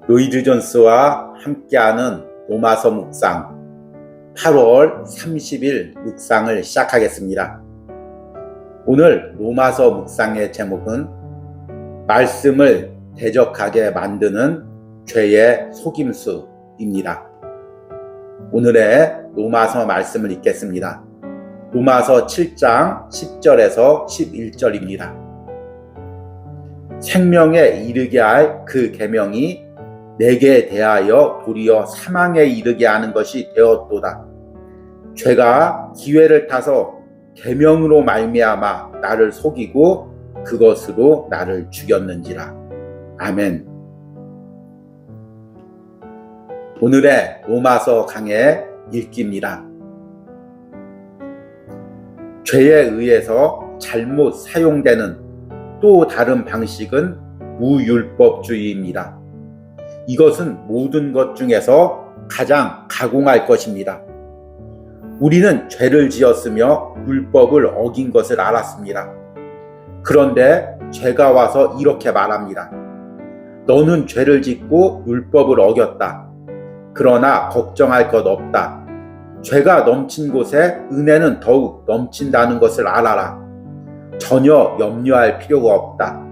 로이드 존스와 함께하는 로마서 묵상 8월 30일 묵상을 시작하겠습니다. 오늘 로마서 묵상의 제목은 말씀을 대적하게 만드는 죄의 속임수입니다. 오늘의 로마서 말씀을 읽겠습니다. 로마서 7장 10절에서 11절입니다. 생명에 이르게 할 그 계명이 내게 대하여 도리어 사망에 이르게 하는 것이 되었도다. 죄가 기회를 타서 계명으로 말미암아 나를 속이고 그것으로 나를 죽였는지라. 아멘. 오늘의 로마서 강의 읽기입니다. 죄에 의해서 잘못 사용되는 또 다른 방식은 무율법주의입니다. 이것은 모든 것 중에서 가장 가공할 것입니다. 우리는 죄를 지었으며 율법을 어긴 것을 알았습니다. 그런데 죄가 와서 이렇게 말합니다. 너는 죄를 짓고 율법을 어겼다. 그러나 걱정할 것 없다. 죄가 넘친 곳에 은혜는 더욱 넘친다는 것을 알아라. 전혀 염려할 필요가 없다.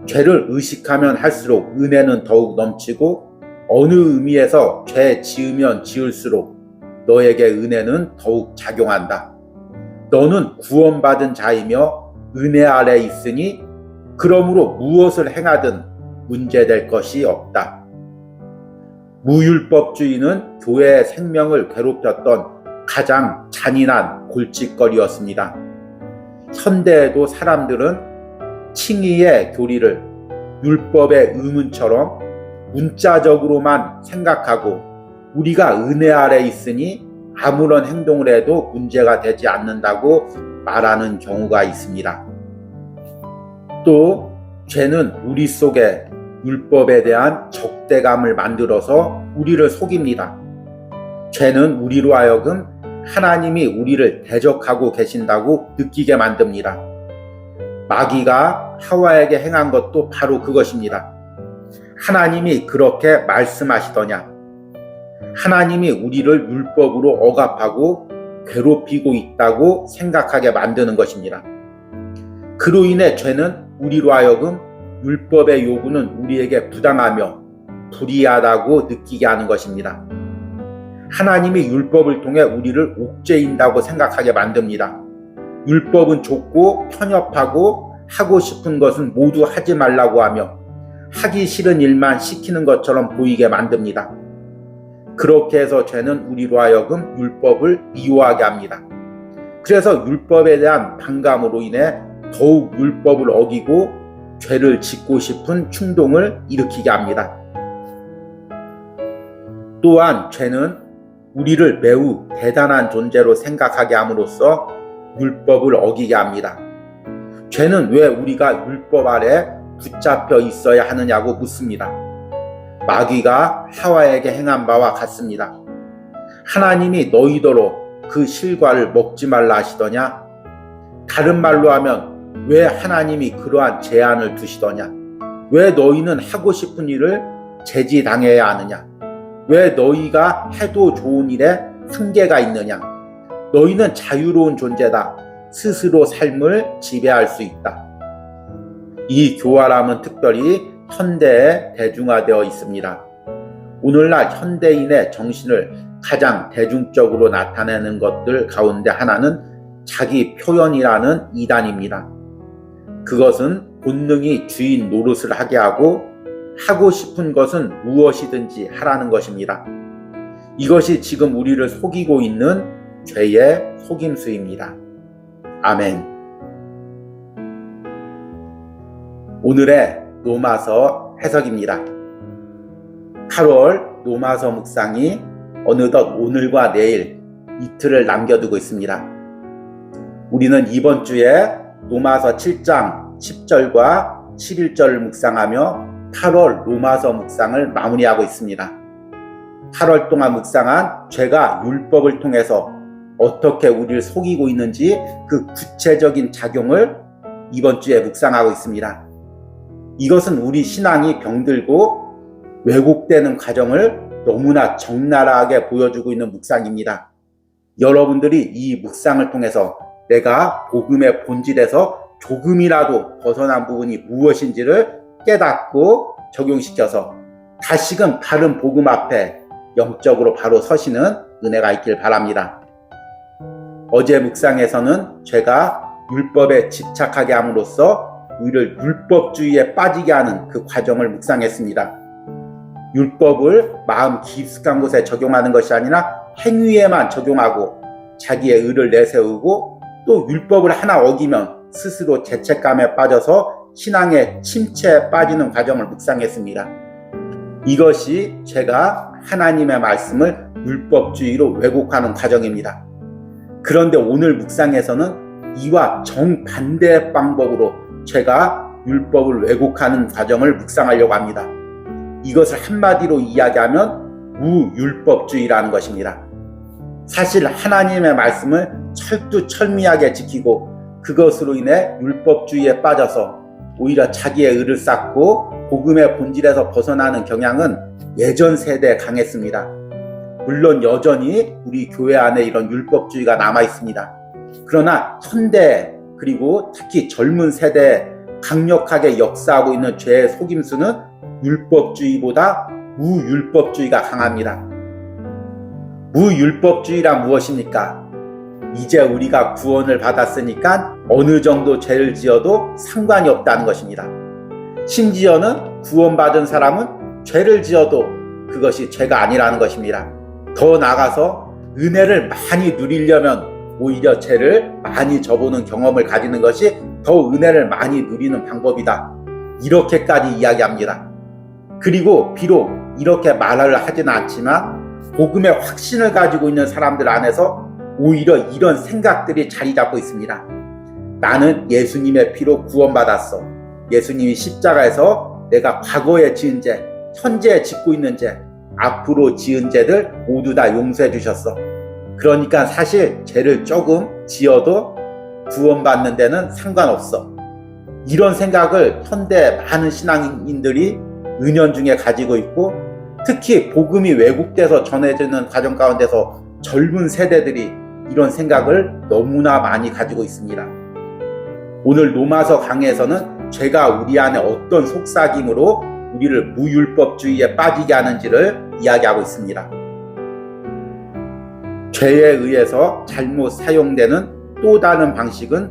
죄를 의식하면 할수록 은혜는 더욱 넘치고 어느 의미에서 죄 지으면 지을수록 너에게 은혜는 더욱 작용한다. 너는 구원받은 자이며 은혜 아래 있으니 그러므로 무엇을 행하든 문제될 것이 없다. 무율법주의는 교회의 생명을 괴롭혔던 가장 잔인한 골칫거리였습니다. 현대에도 사람들은 칭의의 교리를 율법의 의문처럼 문자적으로만 생각하고 우리가 은혜 아래 있으니 아무런 행동을 해도 문제가 되지 않는다고 말하는 경우가 있습니다. 또 죄는 우리 속에 율법에 대한 적대감을 만들어서 우리를 속입니다. 죄는 우리로 하여금 하나님이 우리를 대적하고 계신다고 느끼게 만듭니다. 마귀가 하와에게 행한 것도 바로 그것입니다. 하나님이 그렇게 말씀하시더냐? 하나님이 우리를 율법으로 억압하고 괴롭히고 있다고 생각하게 만드는 것입니다. 그로 인해 죄는 우리로 하여금 율법의 요구는 우리에게 부당하며 불이하다고 느끼게 하는 것입니다. 하나님이 율법을 통해 우리를 옥죄인다고 생각하게 만듭니다. 율법은 좁고 편협하고 하고 싶은 것은 모두 하지 말라고 하며 하기 싫은 일만 시키는 것처럼 보이게 만듭니다. 그렇게 해서 죄는 우리로 하여금 율법을 미워하게 합니다. 그래서 율법에 대한 반감으로 인해 더욱 율법을 어기고 죄를 짓고 싶은 충동을 일으키게 합니다. 또한 죄는 우리를 매우 대단한 존재로 생각하게 함으로써 율법을 어기게 합니다. 죄는 왜 우리가 율법 아래 붙잡혀 있어야 하느냐고 묻습니다. 마귀가 하와에게 행한 바와 같습니다. 하나님이 너희더러 그 실과를 먹지 말라 하시더냐? 다른 말로 하면 왜 하나님이 그러한 제한을 두시더냐? 왜 너희는 하고 싶은 일을 제지당해야 하느냐? 왜 너희가 해도 좋은 일에 한계가 있느냐? 너희는 자유로운 존재다. 스스로 삶을 지배할 수 있다. 이 교활함은 특별히 현대에 대중화되어 있습니다. 오늘날 현대인의 정신을 가장 대중적으로 나타내는 것들 가운데 하나는 자기 표현이라는 이단입니다. 그것은 본능이 주인 노릇을 하게 하고 하고 싶은 것은 무엇이든지 하라는 것입니다. 이것이 지금 우리를 속이고 있는 죄의 속임수입니다. 아멘. 오늘의 로마서 해석입니다. 8월 로마서 묵상이 어느덧 오늘과 내일 이틀을 남겨두고 있습니다. 우리는 이번 주에 로마서 7장 10절과 11절을 묵상하며 8월 로마서 묵상을 마무리하고 있습니다. 8월 동안 묵상한 죄가 율법을 통해서 어떻게 우리를 속이고 있는지 그 구체적인 작용을 이번 주에 묵상하고 있습니다. 이것은 우리 신앙이 병들고 왜곡되는 과정을 너무나 적나라하게 보여주고 있는 묵상입니다. 여러분들이 이 묵상을 통해서 내가 복음의 본질에서 조금이라도 벗어난 부분이 무엇인지를 깨닫고 적용시켜서 다시금 바른 복음 앞에 영적으로 바로 서시는 은혜가 있길 바랍니다. 어제 묵상에서는 죄가 율법에 집착하게 함으로써 우리를 율법주의에 빠지게 하는 그 과정을 묵상했습니다. 율법을 마음 깊숙한 곳에 적용하는 것이 아니라 행위에만 적용하고 자기의 의를 내세우고 또 율법을 하나 어기면 스스로 죄책감에 빠져서 신앙의 침체에 빠지는 과정을 묵상했습니다. 이것이 죄가 하나님의 말씀을 율법주의로 왜곡하는 과정입니다. 그런데 오늘 묵상에서는 이와 정반대의 방법으로 죄가 율법을 왜곡하는 과정을 묵상하려고 합니다. 이것을 한마디로 이야기하면 무율법주의라는 것입니다. 사실 하나님의 말씀을 철두철미하게 지키고 그것으로 인해 율법주의에 빠져서 오히려 자기의 의를 쌓고 복음의 본질에서 벗어나는 경향은 예전 세대에 강했습니다. 물론 여전히 우리 교회 안에 이런 율법주의가 남아 있습니다. 그러나 현대 그리고 특히 젊은 세대에 강력하게 역사하고 있는 죄의 속임수는 율법주의보다 무율법주의가 강합니다. 무율법주의란 무엇입니까? 이제 우리가 구원을 받았으니까 어느 정도 죄를 지어도 상관이 없다는 것입니다. 심지어는 구원받은 사람은 죄를 지어도 그것이 죄가 아니라는 것입니다. 더 나아가서 은혜를 많이 누리려면 오히려 죄를 많이 져보는 경험을 가지는 것이 더 은혜를 많이 누리는 방법이다. 이렇게까지 이야기합니다. 그리고 비록 이렇게 말을 하지는 않지만 복음의 확신을 가지고 있는 사람들 안에서 오히려 이런 생각들이 자리 잡고 있습니다. 나는 예수님의 피로 구원받았어. 예수님이 십자가에서 내가 과거에 지은 죄, 현재 짓고 있는 죄, 앞으로 지은 죄들 모두 다 용서해 주셨어. 그러니까 사실 죄를 조금 지어도 구원받는 데는 상관없어. 이런 생각을 현대 많은 신앙인들이 은연중에 가지고 있고 특히 복음이 왜곡돼서 전해지는 과정 가운데서 젊은 세대들이 이런 생각을 너무나 많이 가지고 있습니다. 오늘 로마서 강의에서는 죄가 우리 안에 어떤 속삭임으로 우리를 무율법주의에 빠지게 하는지를 이야기하고 있습니다. 죄에 의해서 잘못 사용되는 또 다른 방식은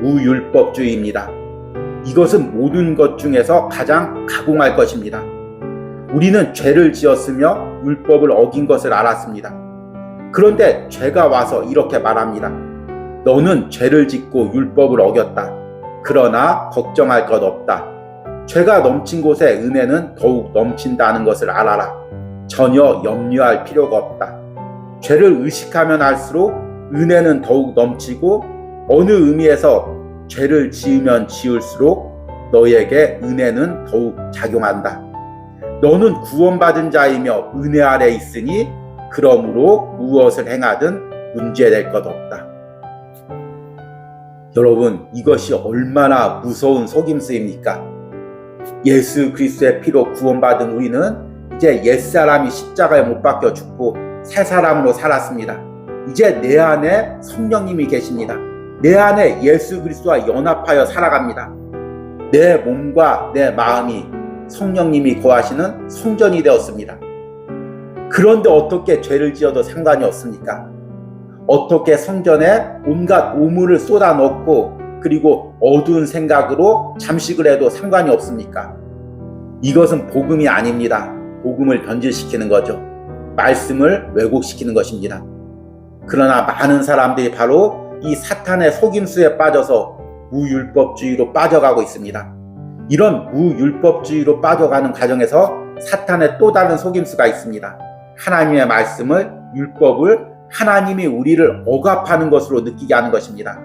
무율법주의입니다. 이것은 모든 것 중에서 가장 가공할 것입니다. 우리는 죄를 지었으며 율법을 어긴 것을 알았습니다. 그런데 죄가 와서 이렇게 말합니다. 너는 죄를 짓고 율법을 어겼다. 그러나 걱정할 것 없다. 죄가 넘친 곳에 은혜는 더욱 넘친다는 것을 알아라. 전혀 염려할 필요가 없다. 죄를 의식하면 할수록 은혜는 더욱 넘치고 어느 의미에서 죄를 지으면 지을수록 너에게 은혜는 더욱 작용한다. 너는 구원받은 자이며 은혜 아래 있으니 그러므로 무엇을 행하든 문제될 것 없다. 여러분, 이것이 얼마나 무서운 속임수입니까? 예수 그리스도의 피로 구원받은 우리는 이제 옛사람이 십자가에 못 박혀 죽고 새 사람으로 살았습니다. 이제 내 안에 성령님이 계십니다. 내 안에 예수 그리스도와 연합하여 살아갑니다. 내 몸과 내 마음이 성령님이 거하시는 성전이 되었습니다. 그런데 어떻게 죄를 지어도 상관이 없습니까? 어떻게 성전에 온갖 오물을 쏟아 넣고 그리고 어두운 생각으로 잠식을 해도 상관이 없습니까? 이것은 복음이 아닙니다. 복음을 변질시키는 거죠. 말씀을 왜곡시키는 것입니다. 그러나 많은 사람들이 바로 이 사탄의 속임수에 빠져서 무율법주의로 빠져가고 있습니다. 이런 무율법주의로 빠져가는 과정에서 사탄의 또 다른 속임수가 있습니다. 하나님의 말씀을, 율법을 하나님이 우리를 억압하는 것으로 느끼게 하는 것입니다.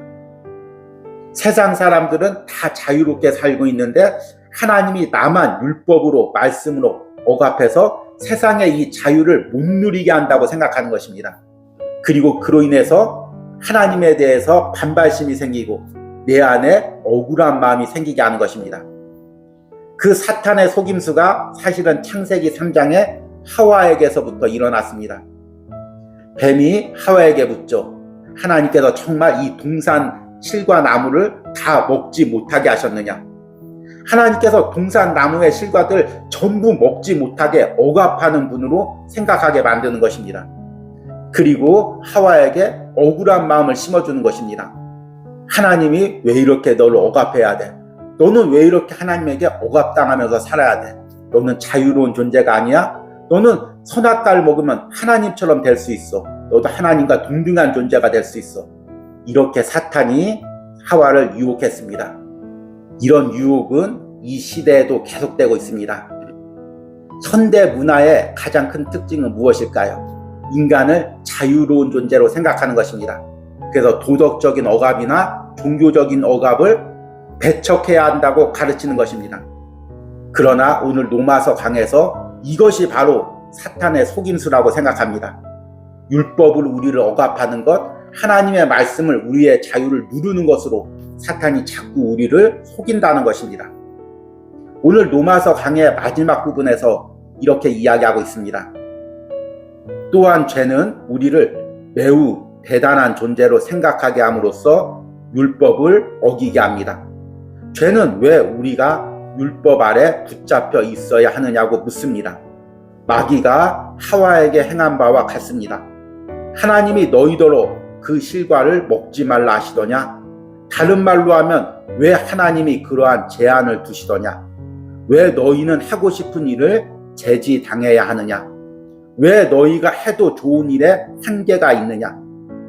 세상 사람들은 다 자유롭게 살고 있는데 하나님이 나만 율법으로, 말씀으로 억압해서 세상의 이 자유를 못 누리게 한다고 생각하는 것입니다. 그리고 그로 인해서 하나님에 대해서 반발심이 생기고 내 안에 억울한 마음이 생기게 하는 것입니다. 그 사탄의 속임수가 사실은 창세기 3장에 하와에게서부터 일어났습니다. 뱀이 하와에게 묻죠. 하나님께서 정말 이 동산 실과 나무를 다 먹지 못하게 하셨느냐? 하나님께서 동산 나무의 실과들 전부 먹지 못하게 억압하는 분으로 생각하게 만드는 것입니다. 그리고 하와에게 억울한 마음을 심어주는 것입니다. 하나님이 왜 이렇게 너를 억압해야 돼? 너는 왜 이렇게 하나님에게 억압당하면서 살아야 돼? 너는 자유로운 존재가 아니야? 너는 선악과를 먹으면 하나님처럼 될 수 있어. 너도 하나님과 동등한 존재가 될 수 있어. 이렇게 사탄이 하와를 유혹했습니다. 이런 유혹은 이 시대에도 계속되고 있습니다. 현대 문화의 가장 큰 특징은 무엇일까요? 인간을 자유로운 존재로 생각하는 것입니다. 그래서 도덕적인 억압이나 종교적인 억압을 배척해야 한다고 가르치는 것입니다. 그러나 오늘 로마서 강에서 이것이 바로 사탄의 속임수라고 생각합니다. 율법을 우리를 억압하는 것, 하나님의 말씀을 우리의 자유를 누르는 것으로 사탄이 자꾸 우리를 속인다는 것입니다. 오늘 로마서 강의 마지막 부분에서 이렇게 이야기하고 있습니다. 또한 죄는 우리를 매우 대단한 존재로 생각하게 함으로써 율법을 어기게 합니다. 죄는 왜 우리가 율법 아래 붙잡혀 있어야 하느냐고 묻습니다. 마귀가 하와에게 행한 바와 같습니다. 하나님이 너희더러 그 실과를 먹지 말라 하시더냐? 다른 말로 하면 왜 하나님이 그러한 제한을 두시더냐? 왜 너희는 하고 싶은 일을 제지당해야 하느냐? 왜 너희가 해도 좋은 일에 한계가 있느냐?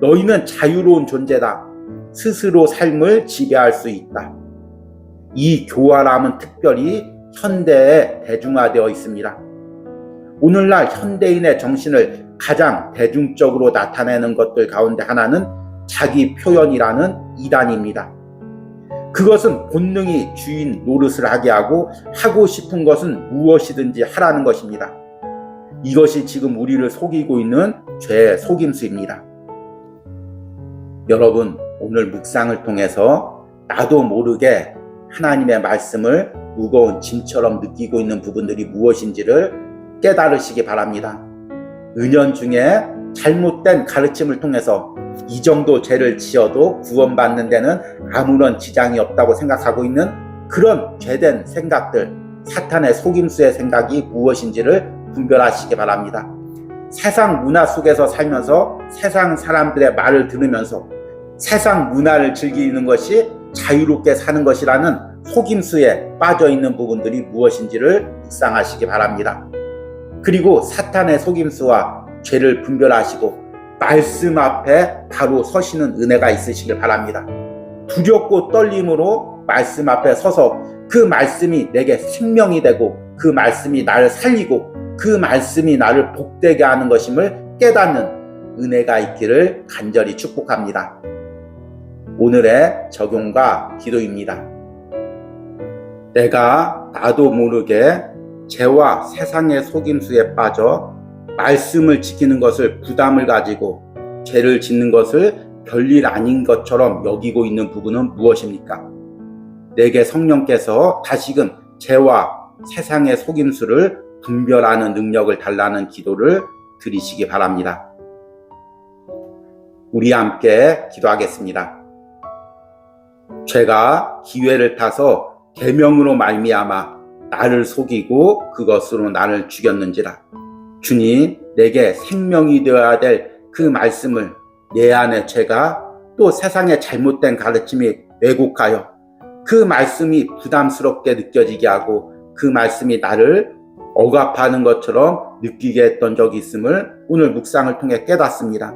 너희는 자유로운 존재다. 스스로 삶을 지배할 수 있다. 이 교활함은 특별히 현대에 대중화되어 있습니다. 오늘날 현대인의 정신을 가장 대중적으로 나타내는 것들 가운데 하나는 자기 표현이라는 이단입니다. 그것은 본능이 주인 노릇을 하게 하고 하고 싶은 것은 무엇이든지 하라는 것입니다. 이것이 지금 우리를 속이고 있는 죄의 속임수입니다. 여러분, 오늘 묵상을 통해서 나도 모르게 하나님의 말씀을 무거운 짐처럼 느끼고 있는 부분들이 무엇인지를 깨달으시기 바랍니다. 은연중에 잘못된 가르침을 통해서 이 정도 죄를 지어도 구원받는 데는 아무런 지장이 없다고 생각하고 있는 그런 죄된 생각들, 사탄의 속임수의 생각이 무엇인지를 분별하시기 바랍니다. 세상 문화 속에서 살면서 세상 사람들의 말을 들으면서 세상 문화를 즐기는 것이 자유롭게 사는 것이라는 속임수에 빠져있는 부분들이 무엇인지를 묵상하시기 바랍니다. 그리고 사탄의 속임수와 죄를 분별하시고 말씀 앞에 바로 서시는 은혜가 있으시길 바랍니다. 두렵고 떨림으로 말씀 앞에 서서 그 말씀이 내게 생명이 되고 그 말씀이 나를 살리고 그 말씀이 나를 복되게 하는 것임을 깨닫는 은혜가 있기를 간절히 축복합니다. 오늘의 적용과 기도입니다. 내가 나도 모르게 죄와 세상의 속임수에 빠져 말씀을 지키는 것을 부담을 가지고 죄를 짓는 것을 별일 아닌 것처럼 여기고 있는 부분은 무엇입니까? 내게 성령께서 다시금 죄와 세상의 속임수를 분별하는 능력을 달라는 기도를 드리시기 바랍니다. 우리 함께 기도하겠습니다. 죄가 기회를 타서 계명으로 말미암아 나를 속이고 그것으로 나를 죽였는지라. 주님, 내게 생명이 되어야 될 그 말씀을 내 안의 죄가 또 세상의 잘못된 가르침이 왜곡하여 그 말씀이 부담스럽게 느껴지게 하고 그 말씀이 나를 억압하는 것처럼 느끼게 했던 적이 있음을 오늘 묵상을 통해 깨닫습니다.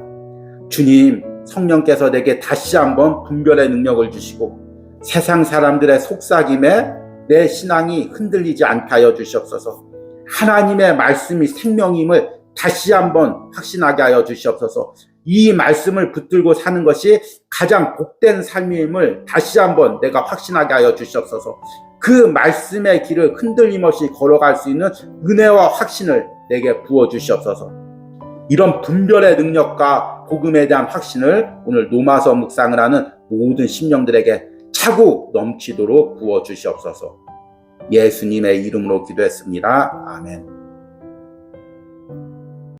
주님, 성령께서 내게 다시 한번 분별의 능력을 주시고 세상 사람들의 속삭임에 내 신앙이 흔들리지 않게 하여 주시옵소서. 하나님의 말씀이 생명임을 다시 한번 확신하게 하여 주시옵소서. 이 말씀을 붙들고 사는 것이 가장 복된 삶임을 다시 한번 내가 확신하게 하여 주시옵소서. 그 말씀의 길을 흔들림 없이 걸어갈 수 있는 은혜와 확신을 내게 부어주시옵소서. 이런 분별의 능력과 복음에 대한 확신을 오늘 로마서 묵상을 하는 모든 심령들에게 차고 넘치도록 부어주시옵소서. 예수님의 이름으로 기도했습니다. 아멘.